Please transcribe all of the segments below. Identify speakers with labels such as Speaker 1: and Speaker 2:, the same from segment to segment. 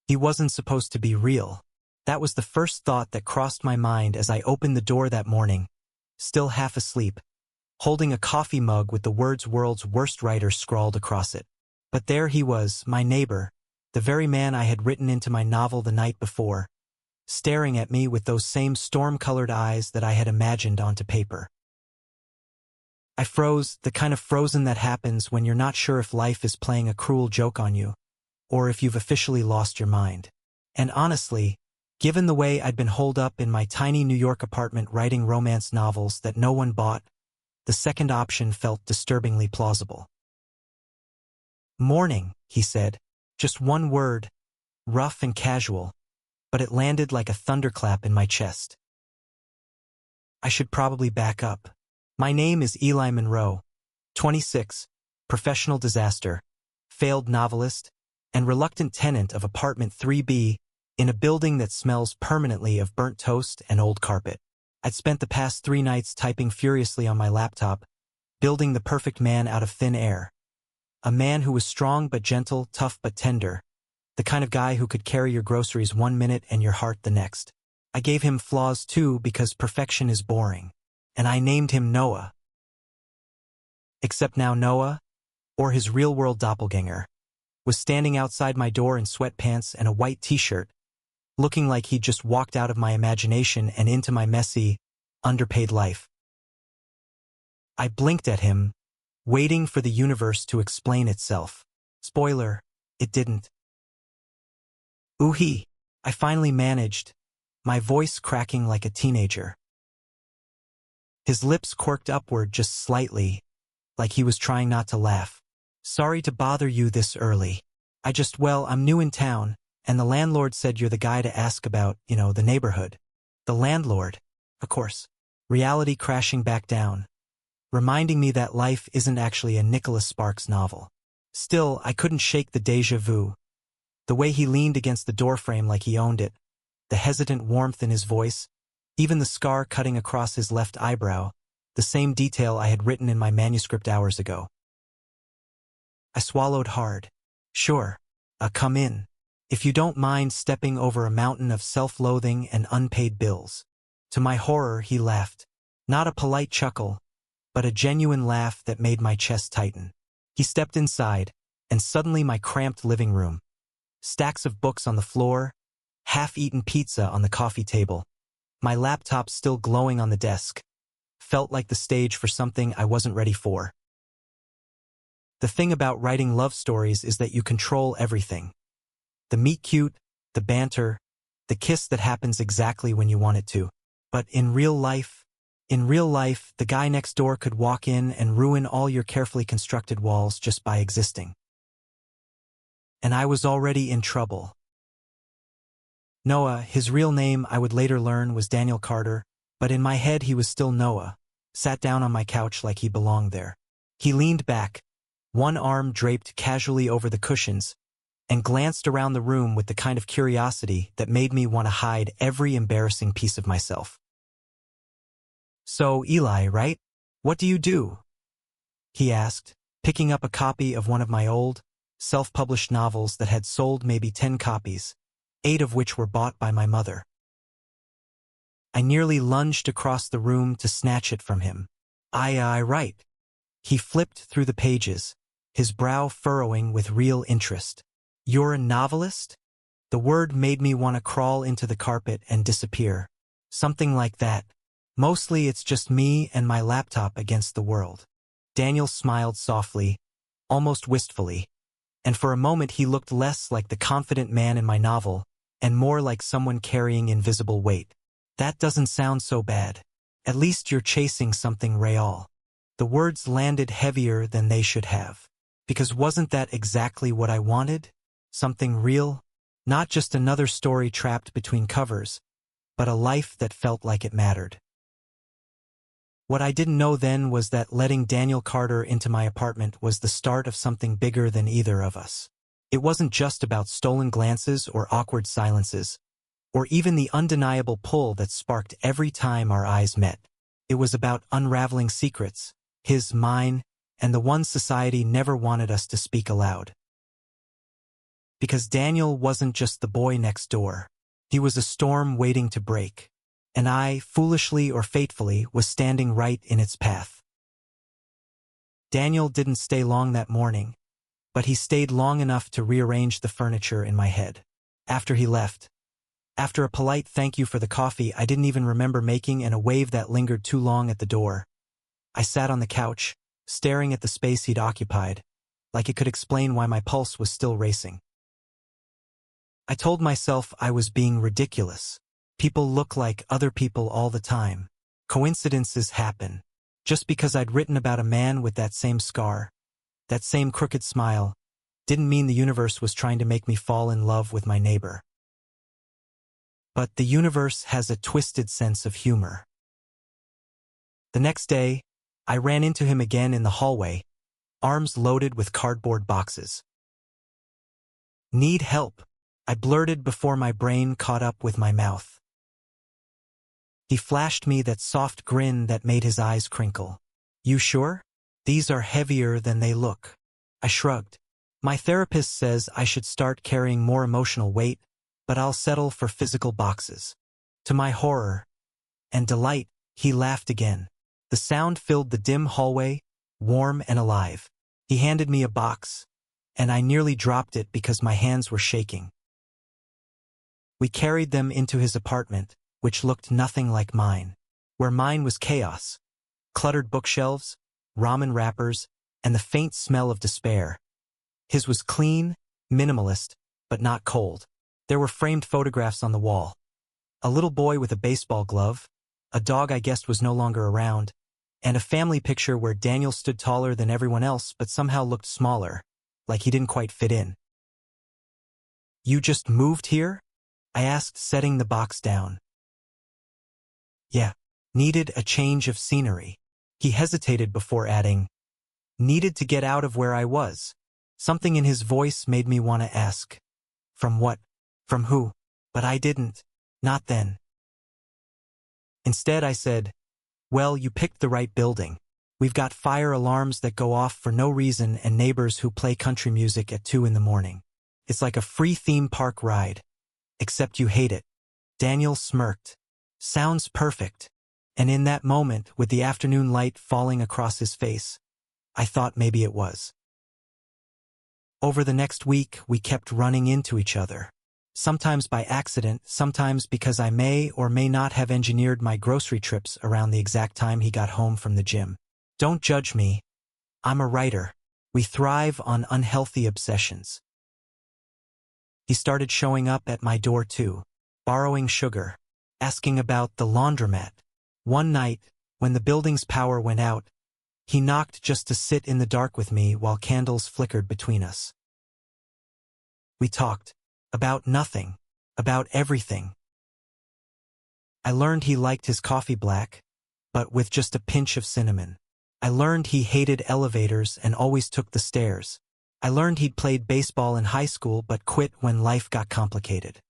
Speaker 1: He wasn't supposed to be real. That was the first thought that crossed my mind as I opened the door that morning, still half asleep, holding a coffee mug with the words "World's Worst Writer" scrawled across it. But there he was, my neighbor, the very man I had written into my novel the night before, staring at me with those same storm-colored eyes that I had imagined onto paper. I froze, the kind of frozen that happens when you're not sure if life is playing a cruel joke on you, or if you've officially lost your mind. And honestly, given the way I'd been holed up in my tiny New York apartment writing romance novels that no one bought, the second option felt disturbingly plausible. "Morning," he said. Just one word, rough and casual, but it landed like a thunderclap in my chest. I should probably back up. My name is Eli Monroe, 26, professional disaster, failed novelist, and reluctant tenant of apartment 3B in a building that smells permanently of burnt toast and old carpet. I'd spent the past 3 nights typing furiously on my laptop, building the perfect man out of thin air. A man who was strong but gentle, tough but tender, the kind of guy who could carry your groceries 1 minute and your heart the next. I gave him flaws too because perfection is boring, and I named him Noah. Except now Noah, or his real-world doppelganger, was standing outside my door in sweatpants and a white t-shirt, looking like he'd just walked out of my imagination and into my messy, underpaid life. I blinked at him, waiting for the universe to explain itself. Spoiler, it didn't. "Ooh-hee," I finally managed, my voice cracking like a teenager. His lips quirked upward just slightly, like he was trying not to laugh. "Sorry to bother you this early. I'm new in town, and the landlord said you're the guy to ask about, the neighborhood." The landlord, of course. Reality crashing back down, reminding me that life isn't actually a Nicholas Sparks novel. Still, I couldn't shake the déjà vu. The way he leaned against the doorframe like he owned it, the hesitant warmth in his voice, even the scar cutting across his left eyebrow, the same detail I had written in my manuscript hours ago. I swallowed hard. "Sure, come in. If you don't mind stepping over a mountain of self-loathing and unpaid bills." To my horror, he laughed. Not a polite chuckle, but a genuine laugh that made my chest tighten. He stepped inside, and suddenly my cramped living room. Stacks of books on the floor, half-eaten pizza on the coffee table, my laptop still glowing on the desk, felt like the stage for something I wasn't ready for. The thing about writing love stories is that you control everything. The meet-cute, the banter, the kiss that happens exactly when you want it to. But in real life, the guy next door could walk in and ruin all your carefully constructed walls just by existing. And I was already in trouble. Noah, his real name I would later learn was Daniel Carter, but in my head he was still Noah, sat down on my couch like he belonged there. He leaned back, one arm draped casually over the cushions, and glanced around the room with the kind of curiosity that made me want to hide every embarrassing piece of myself. "So, Eli, right? What do you do?" he asked, picking up a copy of one of my old, self-published novels that had sold maybe 10 copies, 8 of which were bought by my mother. I nearly lunged across the room to snatch it from him. I write." He flipped through the pages, his brow furrowing with real interest. "You're a novelist?" The word made me want to crawl into the carpet and disappear. Something like that. "Mostly it's just me and my laptop against the world." Daniel smiled softly, almost wistfully, and for a moment he looked less like the confident man in my novel and more like someone carrying invisible weight. "That doesn't sound so bad. At least you're chasing something real." The words landed heavier than they should have. Because wasn't that exactly what I wanted? Something real? Not just another story trapped between covers, but a life that felt like it mattered. What I didn't know then was that letting Daniel Carter into my apartment was the start of something bigger than either of us. It wasn't just about stolen glances or awkward silences, or even the undeniable pull that sparked every time our eyes met. It was about unraveling secrets, his, mine, and the ones society never wanted us to speak aloud. because Daniel wasn't just the boy next door. He was a storm waiting to break, and I, foolishly or fatefully, was standing right in its path. Daniel didn't stay long that morning, but he stayed long enough to rearrange the furniture in my head. After he left, after a polite thank you for the coffee I didn't even remember making and a wave that lingered too long at the door, I sat on the couch, staring at the space he'd occupied, like it could explain why my pulse was still racing. I told myself I was being ridiculous. People look like other people all the time. Coincidences happen. Just because I'd written about a man with that same scar, that same crooked smile, didn't mean the universe was trying to make me fall in love with my neighbor. But the universe has a twisted sense of humor. The next day, I ran into him again in the hallway, arms loaded with cardboard boxes. "Need help," I blurted before my brain caught up with my mouth. He flashed me that soft grin that made his eyes crinkle. "You sure? These are heavier than they look." I shrugged. "My therapist says I should start carrying more emotional weight, but I'll settle for physical boxes." To my horror and delight, he laughed again. The sound filled the dim hallway, warm and alive. He handed me a box, and I nearly dropped it because my hands were shaking. We carried them into his apartment, which looked nothing like mine. Where mine was chaos, cluttered bookshelves, ramen wrappers, and the faint smell of despair. His was clean, minimalist, but not cold. There were framed photographs on the wall. A little boy with a baseball glove, a dog I guessed was no longer around, and a family picture where Daniel stood taller than everyone else but somehow looked smaller, like he didn't quite fit in. "You just moved here?" I asked, setting the box down. "Yeah, needed a change of scenery." He hesitated before adding, "Needed to get out of where I was." Something in his voice made me want to ask, "From what? From who?" But I didn't. Not then. Instead I said, "Well, you picked the right building. We've got fire alarms that go off for no reason and neighbors who play country music at 2 in the morning. It's like a free theme park ride. Except you hate it." Daniel smirked. "Sounds perfect." And in that moment, with the afternoon light falling across his face, I thought maybe it was. Over the next week, we kept running into each other. Sometimes by accident, sometimes because I may or may not have engineered my grocery trips around the exact time he got home from the gym. Don't judge me. I'm a writer. We thrive on unhealthy obsessions. He started showing up at my door too, borrowing sugar, asking about the laundromat. One night, when the building's power went out, he knocked just to sit in the dark with me while candles flickered between us. We talked. About nothing. About everything. I learned he liked his coffee black, but with just a pinch of cinnamon. I learned he hated elevators and always took the stairs. I learned he'd played baseball in high school but quit when life got complicated.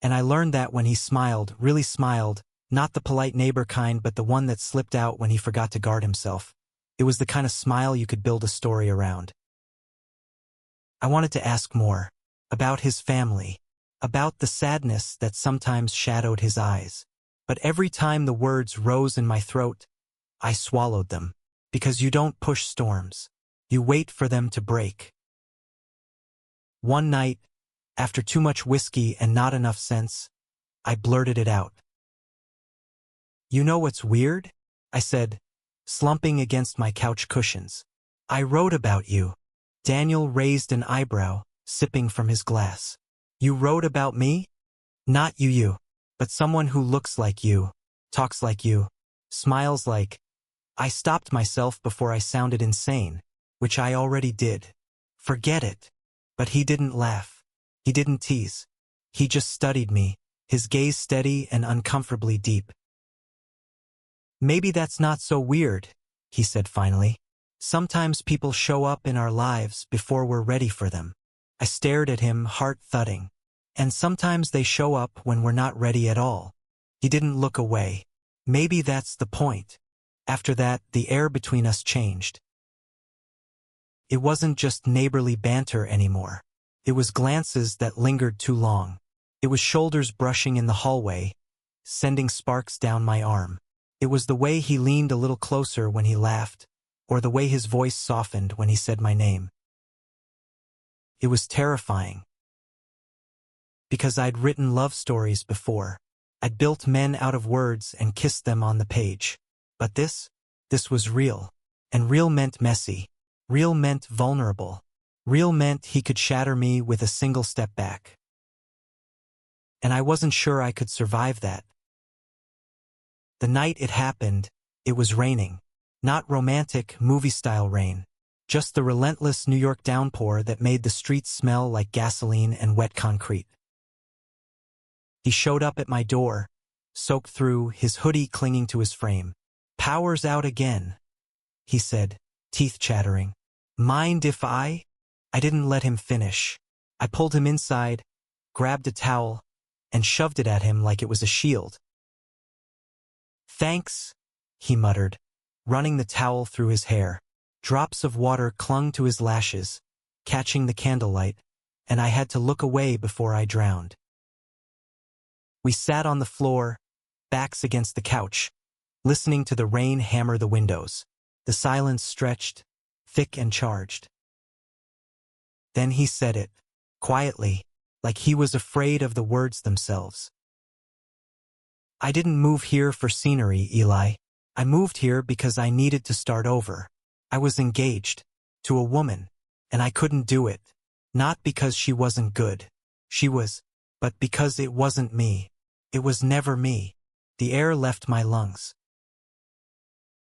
Speaker 1: And I learned that when he smiled, really smiled, not the polite neighbor kind but the one that slipped out when he forgot to guard himself, it was the kind of smile you could build a story around. I wanted to ask more. About his family. About the sadness that sometimes shadowed his eyes. But every time the words rose in my throat, I swallowed them. Because you don't push storms. You wait for them to break. One night, after too much whiskey and not enough sense, I blurted it out. "You know what's weird?" I said, slumping against my couch cushions. "I wrote about you." Daniel raised an eyebrow, sipping from his glass. "You wrote about me?" "Not you, but someone who looks like you, talks like you, smiles like..." I stopped myself before I sounded insane, which I already did. "Forget it." But he didn't laugh. He didn't tease. He just studied me, his gaze steady and uncomfortably deep. "Maybe that's not so weird," he said finally. "Sometimes people show up in our lives before we're ready for them." I stared at him, heart thudding. "And sometimes they show up when we're not ready at all." He didn't look away. "Maybe that's the point." After that, the air between us changed. It wasn't just neighborly banter anymore. It was glances that lingered too long. It was shoulders brushing in the hallway, sending sparks down my arm. It was the way he leaned a little closer when he laughed, or the way his voice softened when he said my name. It was terrifying. Because I'd written love stories before. I'd built men out of words and kissed them on the page. But this was real. And real meant messy. Real meant vulnerable. Real meant he could shatter me with a single step back. And I wasn't sure I could survive that. The night it happened, it was raining. Not romantic, movie-style rain. Just the relentless New York downpour that made the streets smell like gasoline and wet concrete. He showed up at my door, soaked through, his hoodie clinging to his frame. "Power's out again," he said, teeth chattering. "Mind if I?" I didn't let him finish. I pulled him inside, grabbed a towel, and shoved it at him like it was a shield. "Thanks," he muttered, running the towel through his hair. Drops of water clung to his lashes, catching the candlelight, and I had to look away before I drowned. We sat on the floor, backs against the couch, listening to the rain hammer the windows. The silence stretched, thick and charged. Then he said it, quietly, like he was afraid of the words themselves. "I didn't move here for scenery, Eli. I moved here because I needed to start over. I was engaged to a woman, and I couldn't do it. Not because she wasn't good. She was, but because it wasn't me. It was never me." The air left my lungs.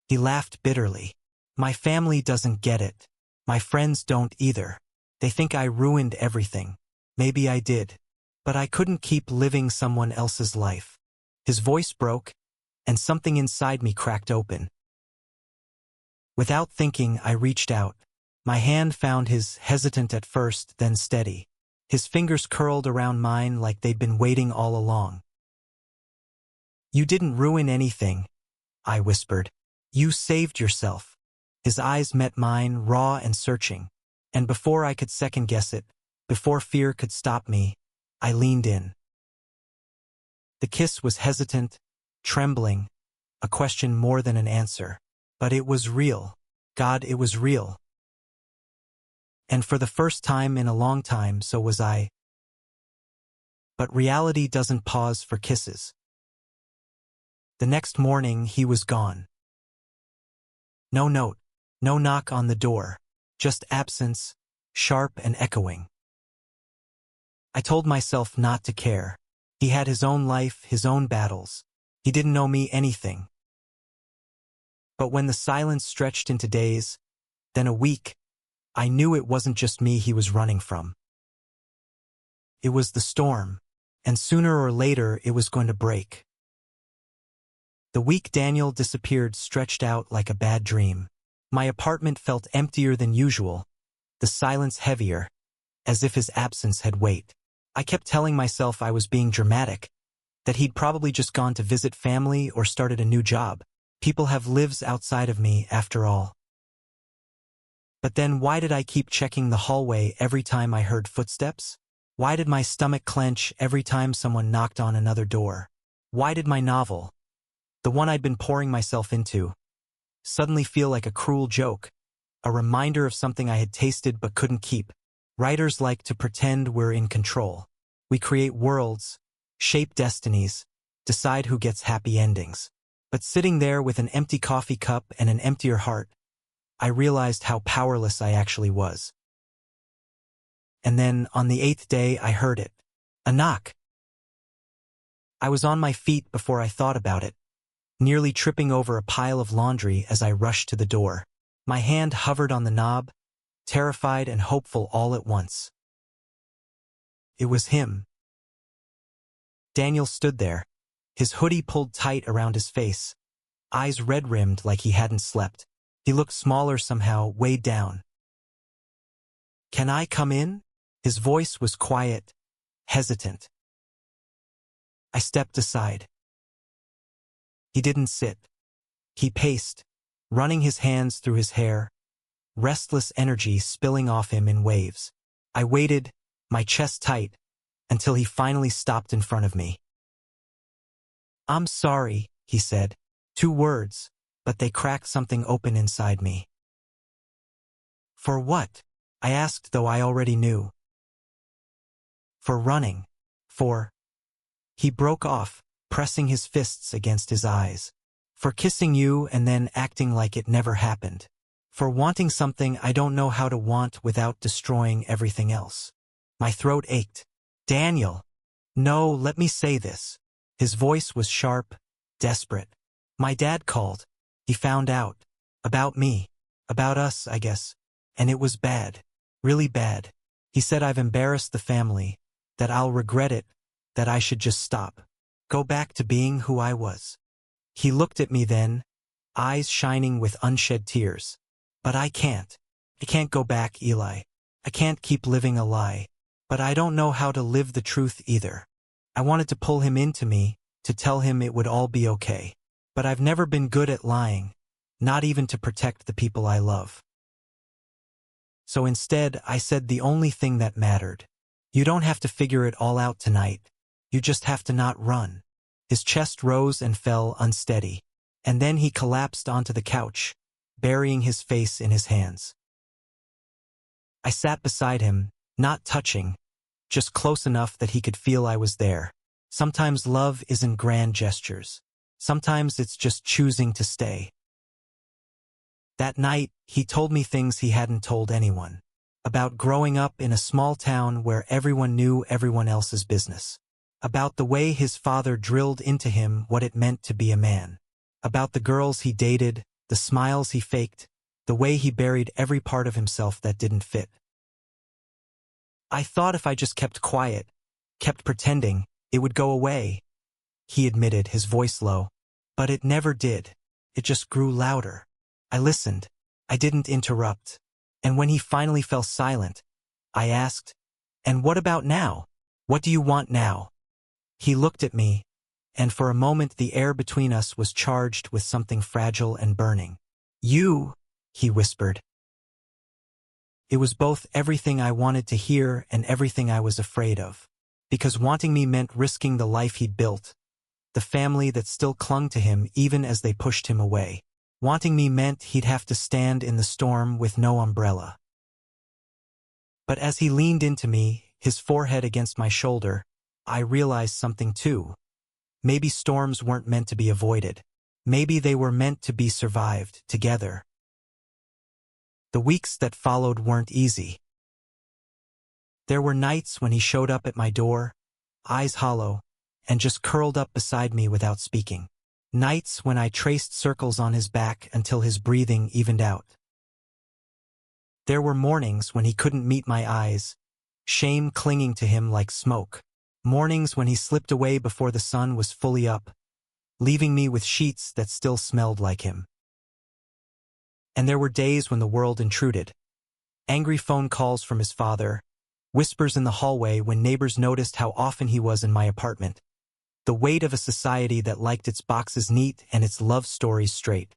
Speaker 1: He laughed bitterly. "My family doesn't get it. My friends don't either. They think I ruined everything. Maybe I did. But I couldn't keep living someone else's life." His voice broke, and something inside me cracked open. Without thinking, I reached out. My hand found his, hesitant at first, then steady. His fingers curled around mine like they'd been waiting all along. "You didn't ruin anything," I whispered. "You saved yourself." His eyes met mine, raw and searching. And before I could second-guess it, before fear could stop me, I leaned in. The kiss was hesitant, trembling, a question more than an answer. But it was real. God, it was real. And for the first time in a long time, so was I. But reality doesn't pause for kisses. The next morning, he was gone. No note, no knock on the door, just absence, sharp and echoing. I told myself not to care. He had his own life, his own battles. He didn't know me anything. But when the silence stretched into days, then a week, I knew it wasn't just me he was running from. It was the storm, and sooner or later it was going to break. The week Daniel disappeared stretched out like a bad dream. My apartment felt emptier than usual, the silence heavier, as if his absence had weight. I kept telling myself I was being dramatic, that he'd probably just gone to visit family or started a new job. People have lives outside of me, after all. But then why did I keep checking the hallway every time I heard footsteps? Why did my stomach clench every time someone knocked on another door? Why did my novel, the one I'd been pouring myself into, suddenly feel like a cruel joke, a reminder of something I had tasted but couldn't keep? Writers like to pretend we're in control. We create worlds, shape destinies, decide who gets happy endings. But sitting there with an empty coffee cup and an emptier heart, I realized how powerless I actually was. And then, on the 8th day, I heard it. A knock. I was on my feet before I thought about it, nearly tripping over a pile of laundry as I rushed to the door. My hand hovered on the knob, terrified and hopeful all at once. It was him. Daniel stood there, his hoodie pulled tight around his face, eyes red-rimmed like he hadn't slept. He looked smaller somehow, weighed down. "Can I come in?" His voice was quiet, hesitant. I stepped aside. He didn't sit. He paced, running his hands through his hair, restless energy spilling off him in waves. I waited, my chest tight, until he finally stopped in front of me. "I'm sorry," he said. 2 words, but they cracked something open inside me. "For what?" I asked, though I already knew. "For running. For—" He broke off, pressing his fists against his eyes. "For kissing you and then acting like it never happened. For wanting something I don't know how to want without destroying everything else." My throat ached. "Daniel! No, let me say this." His voice was sharp, desperate. "My dad called. He found out. About me. About us, I guess. And it was bad. Really bad. He said I've embarrassed the family, that I'll regret it, that I should just stop. Go back to being who I was." He looked at me then, eyes shining with unshed tears. "But I can't. I can't go back, Eli. I can't keep living a lie. But I don't know how to live the truth either." I wanted to pull him into me, to tell him it would all be okay. But I've never been good at lying, not even to protect the people I love. So instead, I said the only thing that mattered. "You don't have to figure it all out tonight. You just have to not run." His chest rose and fell unsteady, and then he collapsed onto the couch, burying his face in his hands. I sat beside him, not touching, just close enough that he could feel I was there. Sometimes love isn't grand gestures. Sometimes it's just choosing to stay. That night, he told me things he hadn't told anyone. About growing up in a small town where everyone knew everyone else's business. About the way his father drilled into him what it meant to be a man. About the girls he dated, the smiles he faked, the way he buried every part of himself that didn't fit. "I thought if I just kept quiet, kept pretending, it would go away," he admitted, his voice low. "But it never did. It just grew louder." I listened. I didn't interrupt. And when he finally fell silent, I asked, "And what about now? What do you want now?" He looked at me, and for a moment the air between us was charged with something fragile and burning. "You," he whispered. It was both everything I wanted to hear and everything I was afraid of. Because wanting me meant risking the life he'd built, the family that still clung to him even as they pushed him away. Wanting me meant he'd have to stand in the storm with no umbrella. But as he leaned into me, his forehead against my shoulder, I realized something too. Maybe storms weren't meant to be avoided. Maybe they were meant to be survived together. The weeks that followed weren't easy. There were nights when he showed up at my door, eyes hollow, and just curled up beside me without speaking. Nights when I traced circles on his back until his breathing evened out. There were mornings when he couldn't meet my eyes, shame clinging to him like smoke. Mornings when he slipped away before the sun was fully up, leaving me with sheets that still smelled like him. And there were days when the world intruded. Angry phone calls from his father, whispers in the hallway when neighbors noticed how often he was in my apartment. The weight of a society that liked its boxes neat and its love stories straight.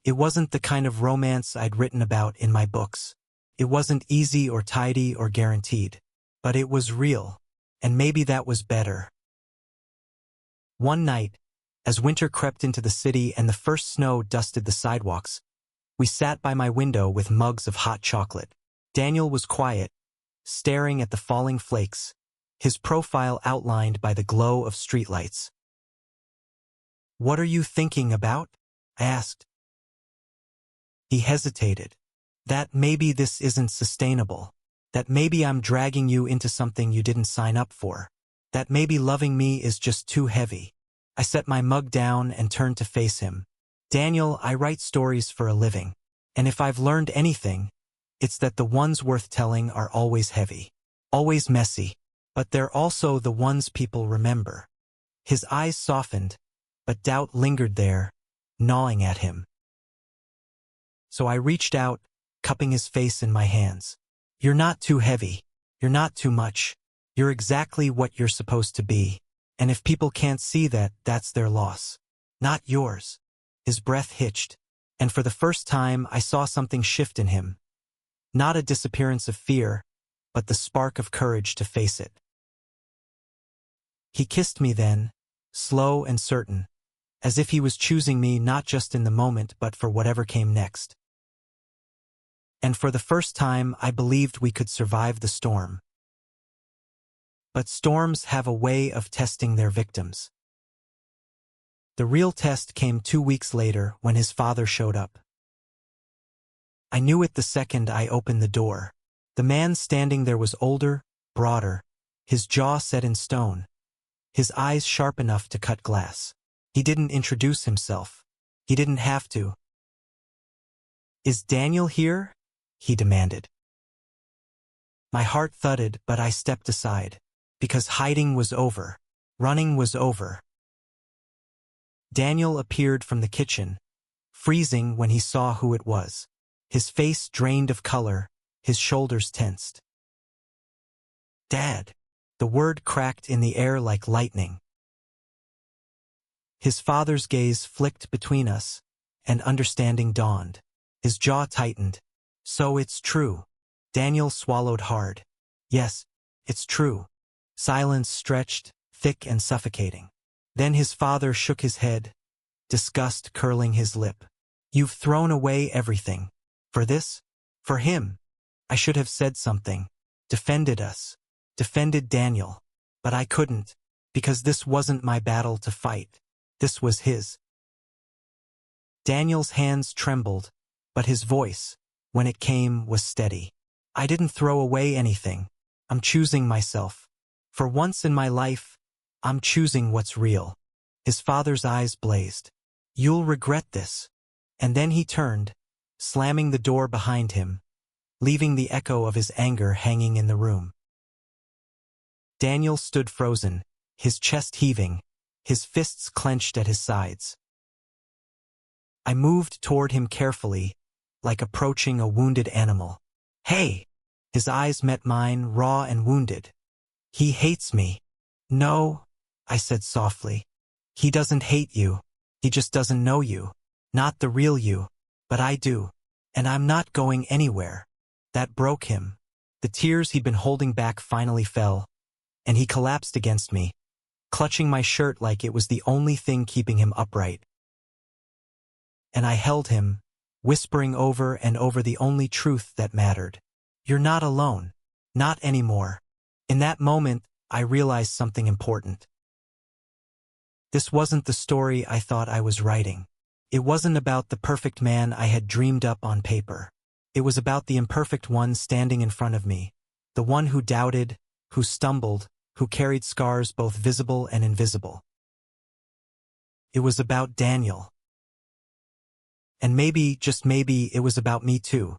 Speaker 1: It wasn't the kind of romance I'd written about in my books. It wasn't easy or tidy or guaranteed. But it was real, and maybe that was better. One night, as winter crept into the city and the first snow dusted the sidewalks, we sat by my window with mugs of hot chocolate. Daniel was quiet, staring at the falling flakes, his profile outlined by the glow of streetlights. "What are you thinking about?" I asked. He hesitated. "That maybe this isn't sustainable. That maybe I'm dragging you into something you didn't sign up for. That maybe loving me is just too heavy." I set my mug down and turned to face him. "Daniel, I write stories for a living. And if I've learned anything, it's that the ones worth telling are always heavy. Always messy. But they're also the ones people remember." His eyes softened, but doubt lingered there, gnawing at him. So I reached out, cupping his face in my hands. "You're not too heavy. You're not too much. You're exactly what you're supposed to be. And if people can't see that, that's their loss. Not yours." His breath hitched, and for the first time I saw something shift in him. Not a disappearance of fear, but the spark of courage to face it. He kissed me then, slow and certain, as if he was choosing me not just in the moment but for whatever came next. And for the first time I believed we could survive the storm. But storms have a way of testing their victims. The real test came 2 weeks later when his father showed up. I knew it the second I opened the door. The man standing there was older, broader, his jaw set in stone, his eyes sharp enough to cut glass. He didn't introduce himself. He didn't have to. "Is Daniel here?" he demanded. My heart thudded, but I stepped aside, because hiding was over. Running was over. Daniel appeared from the kitchen, freezing when he saw who it was. His face drained of color, his shoulders tensed. "Dad!" The word cracked in the air like lightning. His father's gaze flicked between us, and understanding dawned. His jaw tightened. "So it's true." Daniel swallowed hard. "Yes, it's true." Silence stretched, thick and suffocating. Then his father shook his head, disgust curling his lip. "You've thrown away everything. For this? For him?" I should have said something. Defended us. Defended Daniel. But I couldn't, because this wasn't my battle to fight. This was his. Daniel's hands trembled, but his voice, when it came, was steady. "I didn't throw away anything. I'm choosing myself. For once in my life, I'm choosing what's real." His father's eyes blazed. "You'll regret this." And then he turned, slamming the door behind him, leaving the echo of his anger hanging in the room. Daniel stood frozen, his chest heaving, his fists clenched at his sides. I moved toward him carefully, like approaching a wounded animal. "Hey!" His eyes met mine, raw and wounded. "He hates me." "No," I said softly. "He doesn't hate you. He just doesn't know you. Not the real you. But I do. And I'm not going anywhere." That broke him. The tears he'd been holding back finally fell, and he collapsed against me, clutching my shirt like it was the only thing keeping him upright. And I held him, whispering over and over the only truth that mattered. "You're not alone. Not anymore." In that moment, I realized something important. This wasn't the story I thought I was writing. It wasn't about the perfect man I had dreamed up on paper. It was about the imperfect one standing in front of me, the one who doubted, who stumbled, who carried scars both visible and invisible. It was about Daniel. And maybe, just maybe, it was about me too.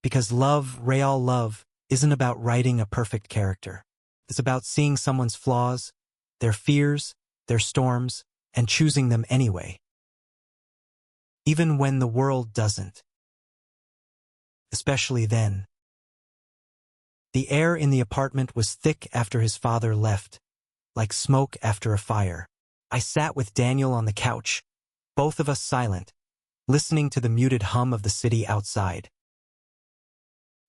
Speaker 1: Because love, real love, isn't about writing a perfect character. It's about seeing someone's flaws, their fears, their storms, and choosing them anyway. Even when the world doesn't. Especially then. The air in the apartment was thick after his father left, like smoke after a fire. I sat with Daniel on the couch, both of us silent, listening to the muted hum of the city outside.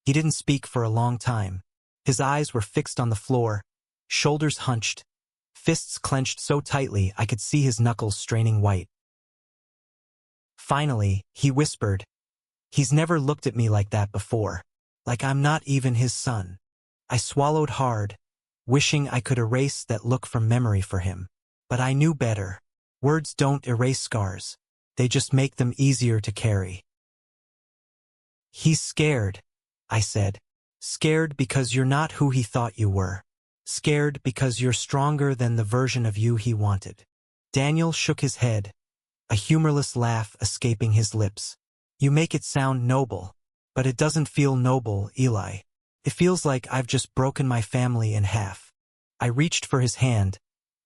Speaker 1: He didn't speak for a long time. His eyes were fixed on the floor, shoulders hunched, fists clenched so tightly I could see his knuckles straining white. Finally, he whispered, "He's never looked at me like that before. Like I'm not even his son." I swallowed hard, wishing I could erase that look from memory for him. But I knew better. Words don't erase scars. They just make them easier to carry. "He's scared," I said. "Scared because you're not who he thought you were. Scared because you're stronger than the version of you he wanted." Daniel shook his head, a humorless laugh escaping his lips. "You make it sound noble, but it doesn't feel noble, Eli. It feels like I've just broken my family in half." I reached for his hand,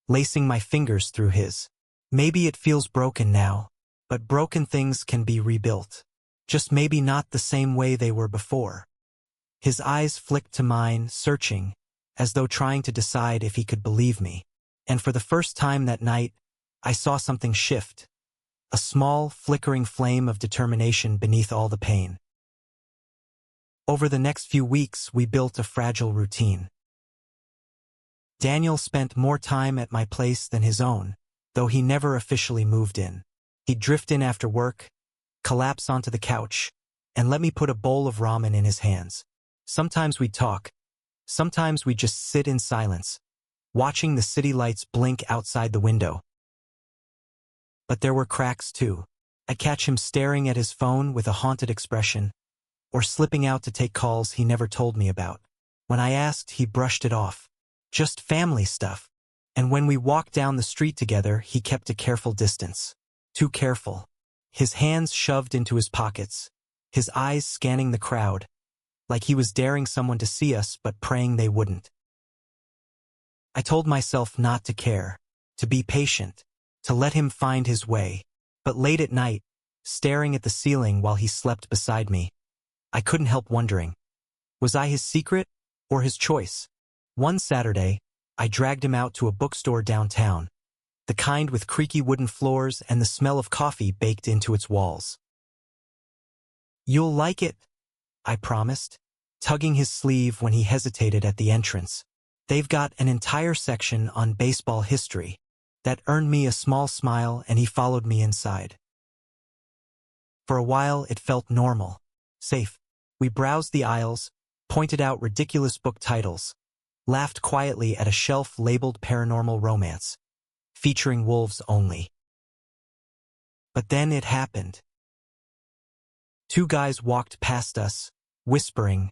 Speaker 1: lacing my fingers through his. "Maybe it feels broken now, but broken things can be rebuilt. Just maybe not the same way they were before." His eyes flicked to mine, searching, as though trying to decide if he could believe me. And for the first time that night, I saw something shift. A small, flickering flame of determination beneath all the pain. Over the next few weeks, we built a fragile routine. Daniel spent more time at my place than his own, though he never officially moved in. He'd drift in after work, collapse onto the couch, and let me put a bowl of ramen in his hands. Sometimes we'd talk. Sometimes we'd just sit in silence, watching the city lights blink outside the window. But there were cracks too. I'd catch him staring at his phone with a haunted expression, or slipping out to take calls he never told me about. When I asked, he brushed it off. Just family stuff. And when we walked down the street together, he kept a careful distance. Too careful. His hands shoved into his pockets, his eyes scanning the crowd, like he was daring someone to see us but praying they wouldn't. I told myself not to care, to be patient, to let him find his way. But late at night, staring at the ceiling while he slept beside me, I couldn't help wondering, was I his secret or his choice? One Saturday, I dragged him out to a bookstore downtown, the kind with creaky wooden floors and the smell of coffee baked into its walls. "You'll like it," I promised, tugging his sleeve when he hesitated at the entrance. "They've got an entire section on baseball history." That earned me a small smile, and he followed me inside. For a while, it felt normal, safe. We browsed the aisles, pointed out ridiculous book titles, laughed quietly at a shelf labeled paranormal romance, featuring wolves only. But then it happened. Two guys walked past us, whispering,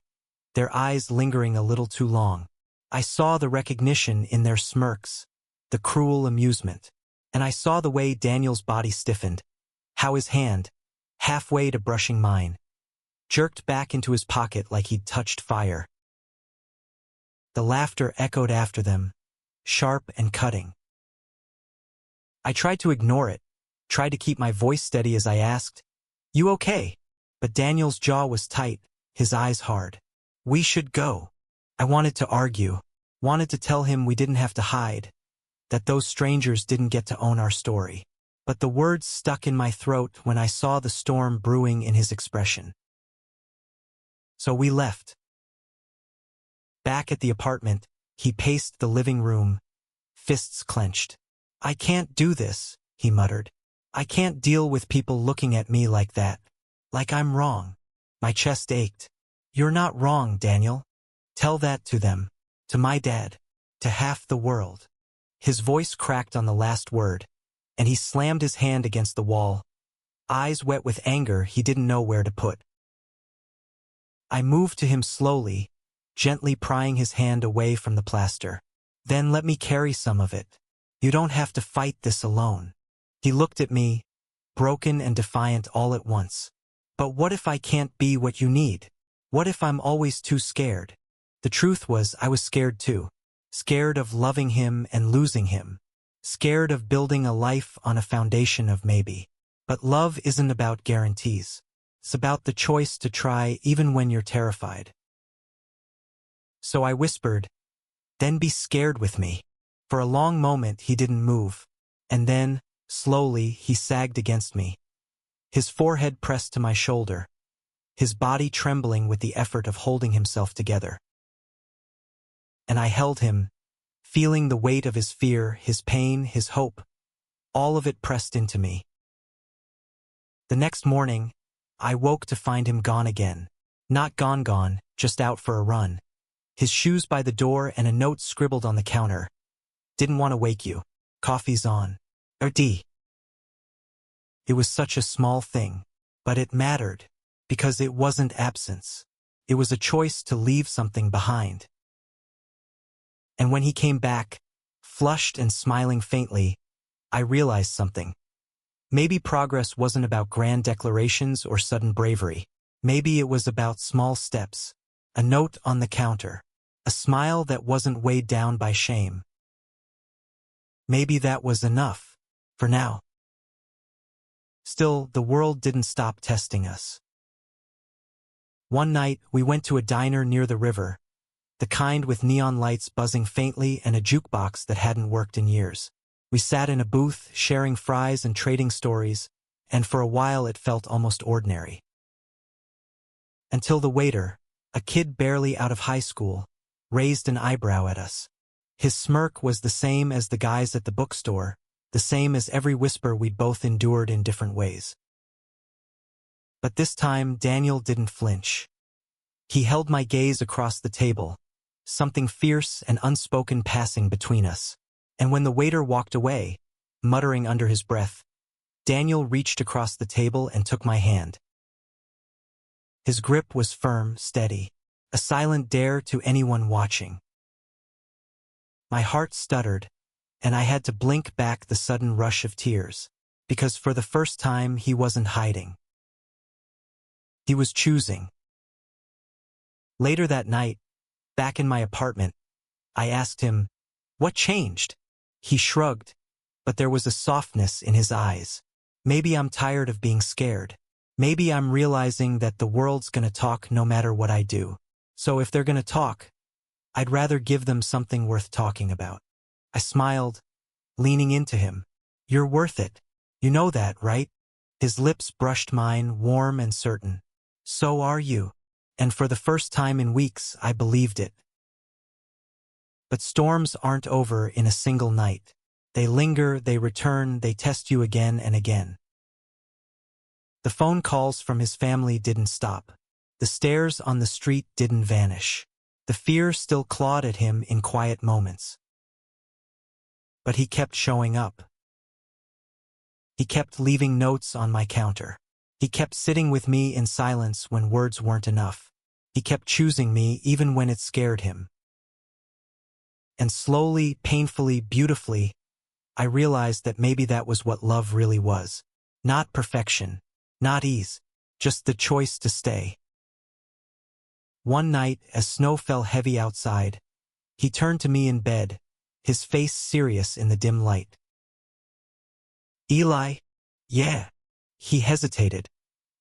Speaker 1: their eyes lingering a little too long. I saw the recognition in their smirks, the cruel amusement, and I saw the way Daniel's body stiffened, how his hand, halfway to brushing mine, jerked back into his pocket like he'd touched fire. The laughter echoed after them, sharp and cutting. I tried to ignore it, tried to keep my voice steady as I asked, "You okay?" But Daniel's jaw was tight, his eyes hard. "We should go." I wanted to argue, wanted to tell him we didn't have to hide, that those strangers didn't get to own our story. But the words stuck in my throat when I saw the storm brewing in his expression. So we left. Back at the apartment, he paced the living room, fists clenched. "I can't do this," he muttered. "I can't deal with people looking at me like that, like I'm wrong." My chest ached. "You're not wrong, Daniel. Tell that to them, to my dad, to half the world." His voice cracked on the last word, and he slammed his hand against the wall, eyes wet with anger he didn't know where to put. I moved to him slowly, gently prying his hand away from the plaster. "Then let me carry some of it. You don't have to fight this alone." He looked at me, broken and defiant all at once. "But what if I can't be what you need? What if I'm always too scared?" The truth was, I was scared too. Scared of loving him and losing him. Scared of building a life on a foundation of maybe. But love isn't about guarantees. It's about the choice to try even when you're terrified. So I whispered, "Then be scared with me." For a long moment he didn't move, and then, slowly, he sagged against me. His forehead pressed to my shoulder, his body trembling with the effort of holding himself together. And I held him, feeling the weight of his fear, his pain, his hope, all of it pressed into me. The next morning, I woke to find him gone again. Not gone, just out for a run. His shoes by the door and a note scribbled on the counter. "Didn't want to wake you. Coffee's on. R.D." It was such a small thing, but it mattered, because it wasn't absence. It was a choice to leave something behind. And when he came back, flushed and smiling faintly, I realized something. Maybe progress wasn't about grand declarations or sudden bravery. Maybe it was about small steps, a note on the counter, a smile that wasn't weighed down by shame. Maybe that was enough, for now. Still, the world didn't stop testing us. One night, we went to a diner near the river, the kind with neon lights buzzing faintly and a jukebox that hadn't worked in years. We sat in a booth, sharing fries and trading stories, and for a while it felt almost ordinary. Until the waiter, A kid barely out of high school, raised an eyebrow at us. His smirk was the same as the guys at the bookstore, the same as every whisper we'd both endured in different ways. But this time, Daniel didn't flinch. He held my gaze across the table, something fierce and unspoken passing between us. And when the waiter walked away, muttering under his breath, Daniel reached across the table and took my hand. His grip was firm, steady, a silent dare to anyone watching. My heart stuttered, and I had to blink back the sudden rush of tears, because for the first time he wasn't hiding. He was choosing. Later that night, back in my apartment, I asked him, "What changed?" He shrugged, but there was a softness in his eyes. Maybe I'm tired of being scared. Maybe I'm realizing that the world's gonna talk no matter what I do. So if they're gonna talk, I'd rather give them something worth talking about. I smiled, leaning into him. "You're worth it. You know that, right?" His lips brushed mine, warm and certain. "So are you." And for the first time in weeks, I believed it. But storms aren't over in a single night. They linger, they return, they test you again and again. The phone calls from his family didn't stop. The stares on the street didn't vanish. The fear still clawed at him in quiet moments. But he kept showing up. He kept leaving notes on my counter. He kept sitting with me in silence when words weren't enough. He kept choosing me even when it scared him. And slowly, painfully, beautifully, I realized that maybe that was what love really was. Not perfection, not ease, just the choice to stay. One night, as snow fell heavy outside, he turned to me in bed, his face serious in the dim light. "Eli?" "Yeah." He hesitated,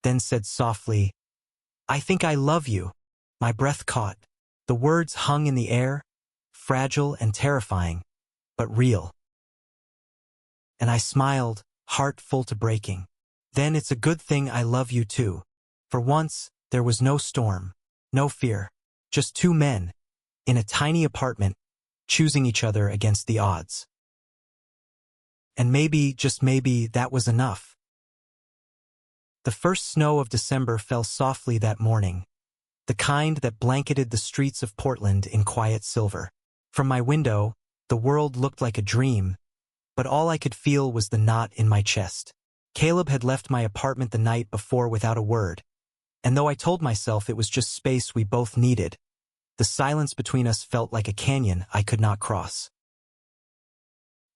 Speaker 1: then said softly, "I think I love you." My breath caught. The words hung in the air, fragile and terrifying, but real. And I smiled, heart full to breaking. "Then it's a good thing I love you too." For once, there was no storm, no fear, just two men, in a tiny apartment, choosing each other against the odds. And maybe, just maybe, that was enough. The first snow of December fell softly that morning, the kind that blanketed the streets of Portland in quiet silver. From my window, the world looked like a dream, but all I could feel was the knot in my chest. Caleb had left my apartment the night before without a word, and though I told myself it was just space we both needed, the silence between us felt like a canyon I could not cross.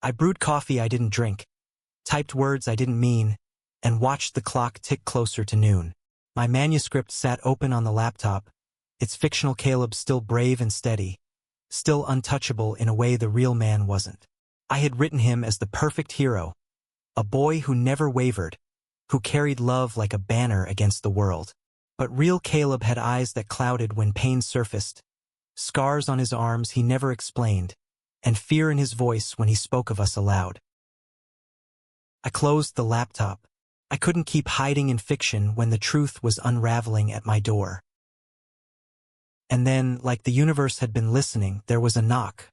Speaker 1: I brewed coffee I didn't drink, typed words I didn't mean, and watched the clock tick closer to noon. My manuscript sat open on the laptop, its fictional Caleb still brave and steady, still untouchable in a way the real man wasn't. I had written him as the perfect hero, a boy who never wavered, who carried love like a banner against the world. But real Caleb had eyes that clouded when pain surfaced, scars on his arms he never explained, and fear in his voice when he spoke of us aloud. I closed the laptop. I couldn't keep hiding in fiction when the truth was unraveling at my door. And then, like the universe had been listening, there was a knock.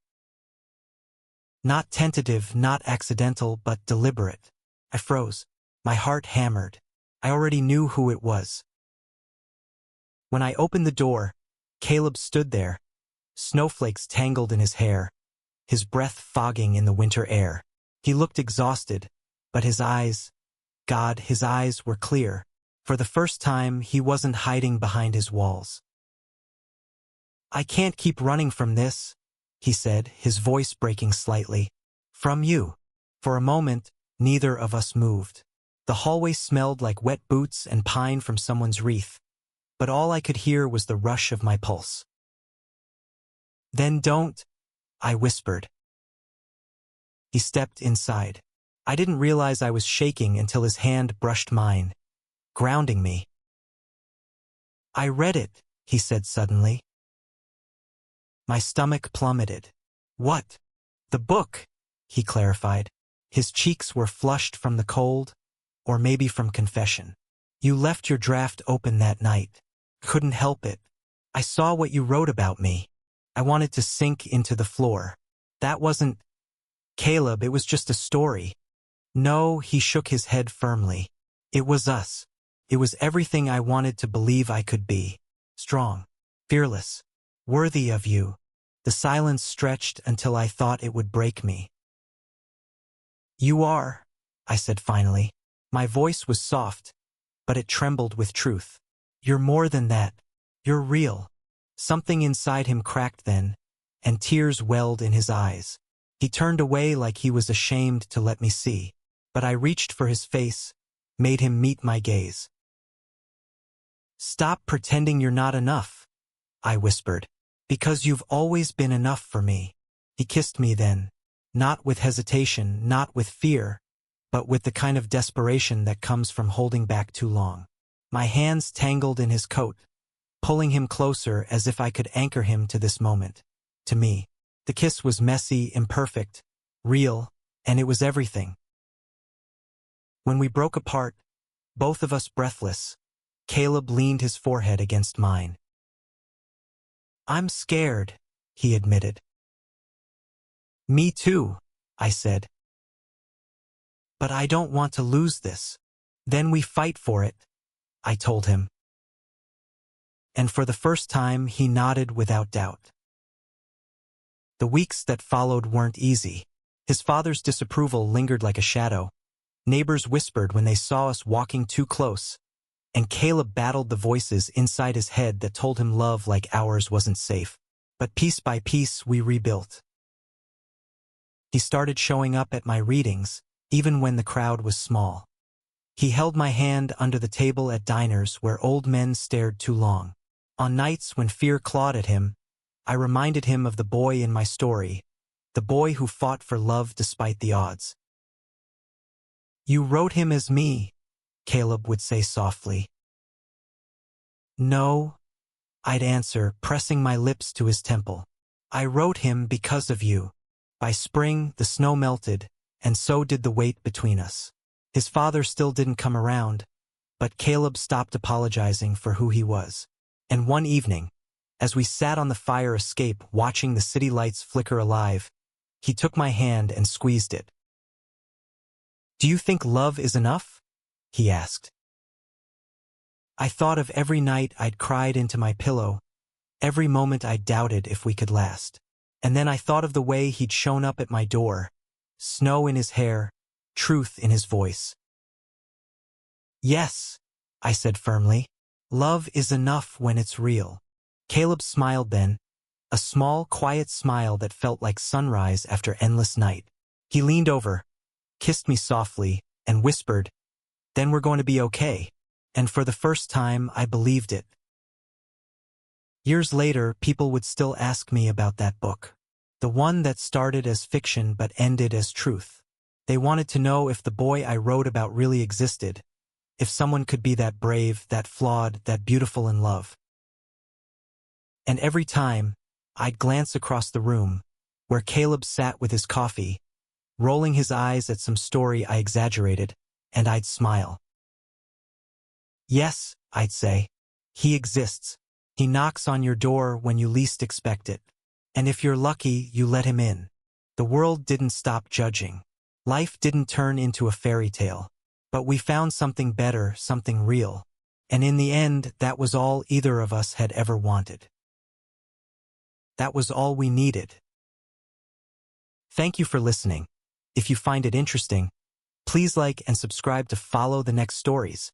Speaker 1: Not tentative, not accidental, but deliberate. I froze. My heart hammered. I already knew who it was. When I opened the door, Caleb stood there, snowflakes tangled in his hair, his breath fogging in the winter air. He looked exhausted, but his eyes, God, his eyes were clear. For the first time, he wasn't hiding behind his walls. "I can't keep running from this," he said, his voice breaking slightly. "From you." For a moment, neither of us moved. The hallway smelled like wet boots and pine from someone's wreath, but all I could hear was the rush of my pulse. "Then don't," I whispered. He stepped inside. I didn't realize I was shaking until his hand brushed mine, grounding me. "I read it," he said suddenly. My stomach plummeted. "What?" "The book," he clarified. His cheeks were flushed from the cold, or maybe from confession. "You left your draft open that night." "Couldn't help it." I saw what you wrote about me. I wanted to sink into the floor. That wasn't Caleb, it was just a story. No, he shook his head firmly. It was us. It was everything I wanted to believe I could be. Strong, fearless, worthy of you. The silence stretched until I thought it would break me. You are, I said finally. My voice was soft, but it trembled with truth. You're more than that. You're real. Something inside him cracked then, and tears welled in his eyes. He turned away like he was ashamed to let me see, but I reached for his face, made him meet my gaze. Stop pretending you're not enough, I whispered, because you've always been enough for me. He kissed me then, not with hesitation, not with fear, but with the kind of desperation that comes from holding back too long. My hands tangled in his coat, pulling him closer as if I could anchor him to this moment. To me, the kiss was messy, imperfect, real, and it was everything. When we broke apart, both of us breathless, Caleb leaned his forehead against mine. I'm scared, he admitted. Me too, I said. But I don't want to lose this. Then we fight for it, I told him. And for the first time, he nodded without doubt. The weeks that followed weren't easy. His father's disapproval lingered like a shadow. Neighbors whispered when they saw us walking too close, and Caleb battled the voices inside his head that told him love like ours wasn't safe. But piece by piece, we rebuilt. He started showing up at my readings, even when the crowd was small. He held my hand under the table at diners where old men stared too long. On nights when fear clawed at him, I reminded him of the boy in my story, the boy who fought for love despite the odds. You wrote him as me, Caleb would say softly. No, I'd answer, pressing my lips to his temple. I wrote him because of you. By spring, the snow melted, and so did the weight between us. His father still didn't come around, but Caleb stopped apologizing for who he was. And one evening, as we sat on the fire escape watching the city lights flicker alive, he took my hand and squeezed it. Do you think love is enough? He asked. I thought of every night I'd cried into my pillow, every moment I doubted if we could last. And then I thought of the way he'd shown up at my door, snow in his hair, truth in his voice. Yes, I said firmly. Love is enough when it's real. Caleb smiled then, a small, quiet smile that felt like sunrise after endless night. He leaned over, kissed me softly, and whispered, "Then we're going to be okay." And for the first time, I believed it. Years later, people would still ask me about that book, the one that started as fiction but ended as truth. They wanted to know if the boy I wrote about really existed, if someone could be that brave, that flawed, that beautiful in love. And every time, I'd glance across the room, where Caleb sat with his coffee, rolling his eyes at some story I exaggerated, and I'd smile. Yes, I'd say, he exists. He knocks on your door when you least expect it. And if you're lucky, you let him in. The world didn't stop judging. Life didn't turn into a fairy tale. But we found something better, something real. And in the end, that was all either of us had ever wanted. That was all we needed. Thank you for listening. If you find it interesting, please like and subscribe to follow the next stories.